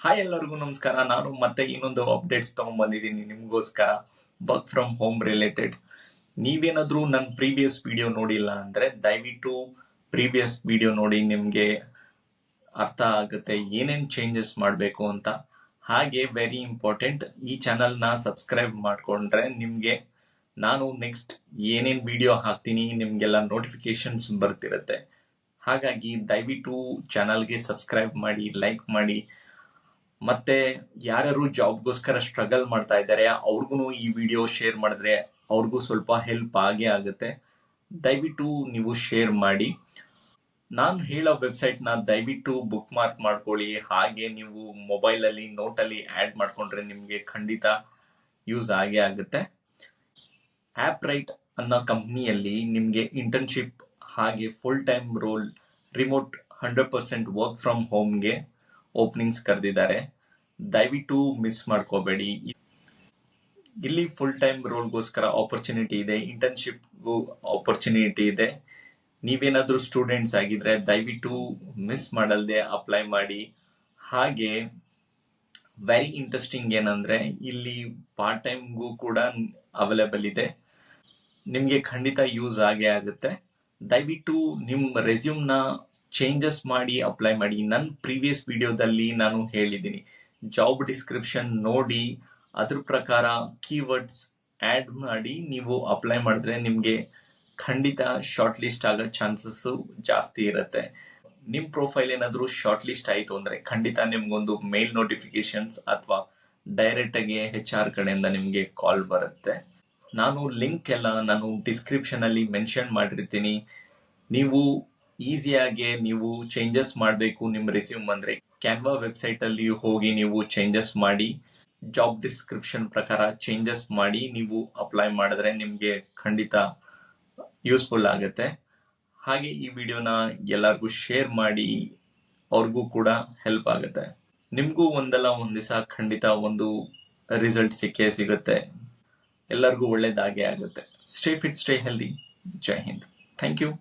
Hi ಎಲ್ಲರಿಗೂ ನಮಸ್ಕಾರ. ನಾನು ಮತ್ತೆ ಇನ್ನೊಂದು ಅಪ್ಡೇಟ್ಸ್ ತಗೊಂಡ್ಬಂದಿದ್ದೀನಿ ನಿಮಗೋಸ್ಕರ, ವರ್ಕ್ ಫ್ರಮ್ ಹೋಮ್ ರಿಲೇಟೆಡ್. ನೀವೇನಾದ್ರೂ ನನ್ನ ಪ್ರೀವಿಯಸ್ ವಿಡಿಯೋ ನೋಡಿಲ್ಲ ಅಂದ್ರೆ ದಯವಿಟ್ಟು ಪ್ರೀವಿಯಸ್ ವಿಡಿಯೋ ನೋಡಿ, ನಿಮಗೆ ಅರ್ಥ ಆಗುತ್ತೆ ಏನೇನು ಚೇಂಜಸ್ ಮಾಡಬೇಕು ಅಂತ. ಹಾಗೆ ವೆರಿ ಇಂಪಾರ್ಟೆಂಟ್, ಈ ಚಾನಲ್ನ ಸಬ್ಸ್ಕ್ರೈಬ್ ಮಾಡಿಕೊಂಡ್ರೆ ನಿಮಗೆ ನಾನು ನೆಕ್ಸ್ಟ್ ಏನೇನು ವಿಡಿಯೋ ಹಾಕ್ತೀನಿ ನಿಮಗೆಲ್ಲ ನೋಟಿಫಿಕೇಶನ್ಸ್ ಬರ್ತಿರುತ್ತೆ. ಹಾಗಾಗಿ ದಯವಿಟ್ಟು ಚಾನಲ್ಗೆ ಸಬ್ಸ್ಕ್ರೈಬ್ ಮಾಡಿ, ಲೈಕ್ ಮಾಡಿ. ಮತ್ತೆ ಯಾರ್ಯಾರು ಜಾಬ್ಗೋಸ್ಕರ ಸ್ಟ್ರಗಲ್ ಮಾಡ್ತಾ ಇದ್ದಾರೆ ಅವ್ರಿಗೂ ಈ ವಿಡಿಯೋ ಶೇರ್ ಮಾಡಿದ್ರೆ ಅವ್ರಿಗೂ ಸ್ವಲ್ಪ ಹೆಲ್ಪ್ ಆಗೇ ಆಗುತ್ತೆ. ದಯವಿಟ್ಟು ನೀವು ಶೇರ್ ಮಾಡಿ. ನಾನು ಹೇಳೋ ವೆಬ್ಸೈಟ್ನ ದಯವಿಟ್ಟು ಬುಕ್ ಮಾರ್ಕ್ ಮಾಡ್ಕೊಳ್ಳಿ. ಹಾಗೆ ನೀವು ಮೊಬೈಲಲ್ಲಿ ನೋಟಲ್ಲಿ ಆ್ಯಡ್ ಮಾಡ್ಕೊಂಡ್ರೆ ನಿಮಗೆ ಖಂಡಿತ ಯೂಸ್ ಆಗೇ ಆಗುತ್ತೆ. ಆ್ಯಪ್ ರೈಟ್ ಅನ್ನೋ ಕಂಪ್ನಿಯಲ್ಲಿ ನಿಮಗೆ ಇಂಟರ್ನ್ಶಿಪ್ ಹಾಗೆ full time role, remote 100% work from ಹೋಮ್ಗೆ ಓಪನಿಂಗ್ಸ್ ಕರೆದಿದ್ದಾರೆ. ದಯವಿಟ್ಟು ಮಿಸ್ ಮಾಡ್ಕೋಬೇಡಿ. ಇಲ್ಲಿ ಫುಲ್ ಟೈಮ್ ರೋಲ್ಗೋಸ್ಕರ ಆಪರ್ಚುನಿಟಿ ಇದೆ, ಇಂಟರ್ನ್ಶಿಪ್ಗೂ ಆಪರ್ಚುನಿಟಿ ಇದೆ. ನೀವೇನಾದ್ರೂ ಸ್ಟೂಡೆಂಟ್ಸ್ ಆಗಿದ್ರೆ ದಯವಿಟ್ಟು ಮಿಸ್ ಮಾಡಲ್ದೆ ಅಪ್ಲೈ ಮಾಡಿ. ಹಾಗೆ ವೆರಿ ಇಂಟ್ರೆಸ್ಟಿಂಗ್ ಏನಂದ್ರೆ ಇಲ್ಲಿ ಪಾರ್ಟ್ ಟೈಮ್ಗೂ ಕೂಡ ಅವೈಲೇಬಲ್ ಇದೆ. ನಿಮಗೆ ಖಂಡಿತ ಯೂಸ್ ಆಗೇ ಆಗುತ್ತೆ. ದಯವಿಟ್ಟು ನಿಮ್ಮ ರೆಸ್ಯೂಮ್ನ ಚೇಂಜಸ್ ಮಾಡಿ ಅಪ್ಲೈ ಮಾಡಿ. ನನ್ನ ಪ್ರೀವಿಯಸ್ ವಿಡಿಯೋದಲ್ಲಿ ನಾನು ಹೇಳಿದ್ದೀನಿ, ಜಾಬ್ ಡಿಸ್ಕ್ರಿಪ್ಷನ್ ನೋಡಿ ಅದ್ರ ಪ್ರಕಾರ ಕೀವರ್ಡ್ಸ್ ಆ್ಯಡ್ ಮಾಡಿ ನೀವು ಅಪ್ಲೈ ಮಾಡಿದ್ರೆ ನಿಮಗೆ ಖಂಡಿತ ಶಾರ್ಟ್ ಲಿಸ್ಟ್ ಆಗೋ ಚಾನ್ಸಸ್ಸು ಜಾಸ್ತಿ ಇರುತ್ತೆ. ನಿಮ್ಮ ಪ್ರೊಫೈಲ್ ಏನಾದರೂ ಶಾರ್ಟ್ ಲಿಸ್ಟ್ ಆಯಿತು ಅಂದರೆ ಖಂಡಿತ ನಿಮ್ಗೊಂದು ಮೇಲ್ ನೋಟಿಫಿಕೇಶನ್ಸ್ ಅಥವಾ ಡೈರೆಕ್ಟಾಗಿ HR ಕಡೆಯಿಂದ ನಿಮಗೆ ಕಾಲ್ ಬರುತ್ತೆ. ನಾನು ಲಿಂಕ್ ಎಲ್ಲ ನಾನು ಡಿಸ್ಕ್ರಿಪ್ಷನಲ್ಲಿ ಮೆನ್ಷನ್ ಮಾಡಿರ್ತೀನಿ. ನೀವು ಈಸಿಯಾಗಿ ನೀವು ಚೇಂಜಸ್ ಮಾಡಬೇಕು ನಿಮ್ಮ ರೆಸ್ಯೂಮ್ ಅಂದರೆ ಕ್ಯಾನ್ವಾ ವೆಬ್ಸೈಟಲ್ಲಿ ಹೋಗಿ ನೀವು ಚೇಂಜಸ್ ಮಾಡಿ, ಜಾಬ್ ಡಿಸ್ಕ್ರಿಪ್ಷನ್ ಪ್ರಕಾರ ಚೇಂಜಸ್ ಮಾಡಿ ನೀವು ಅಪ್ಲೈ ಮಾಡಿದ್ರೆ ನಿಮಗೆ ಖಂಡಿತ ಯೂಸ್ಫುಲ್ ಆಗುತ್ತೆ. ಹಾಗೆ ಈ ವಿಡಿಯೋನ ಎಲ್ಲರಿಗೂ ಶೇರ್ ಮಾಡಿ, ಅವ್ರಿಗೂ ಕೂಡ ಹೆಲ್ಪ್ ಆಗುತ್ತೆ. ನಿಮಗೂ ಒಂದಲ್ಲ ಒಂದು ದಿವಸ ಖಂಡಿತ ಒಂದು ರಿಸಲ್ಟ್ ಸಿಕ್ಕೇ ಸಿಗುತ್ತೆ. ಎಲ್ಲರಿಗೂ ಒಳ್ಳೇದಾಗೇ ಆಗುತ್ತೆ. Stay fit, stay healthy. ಜೈ ಹಿಂದ್. Thank you.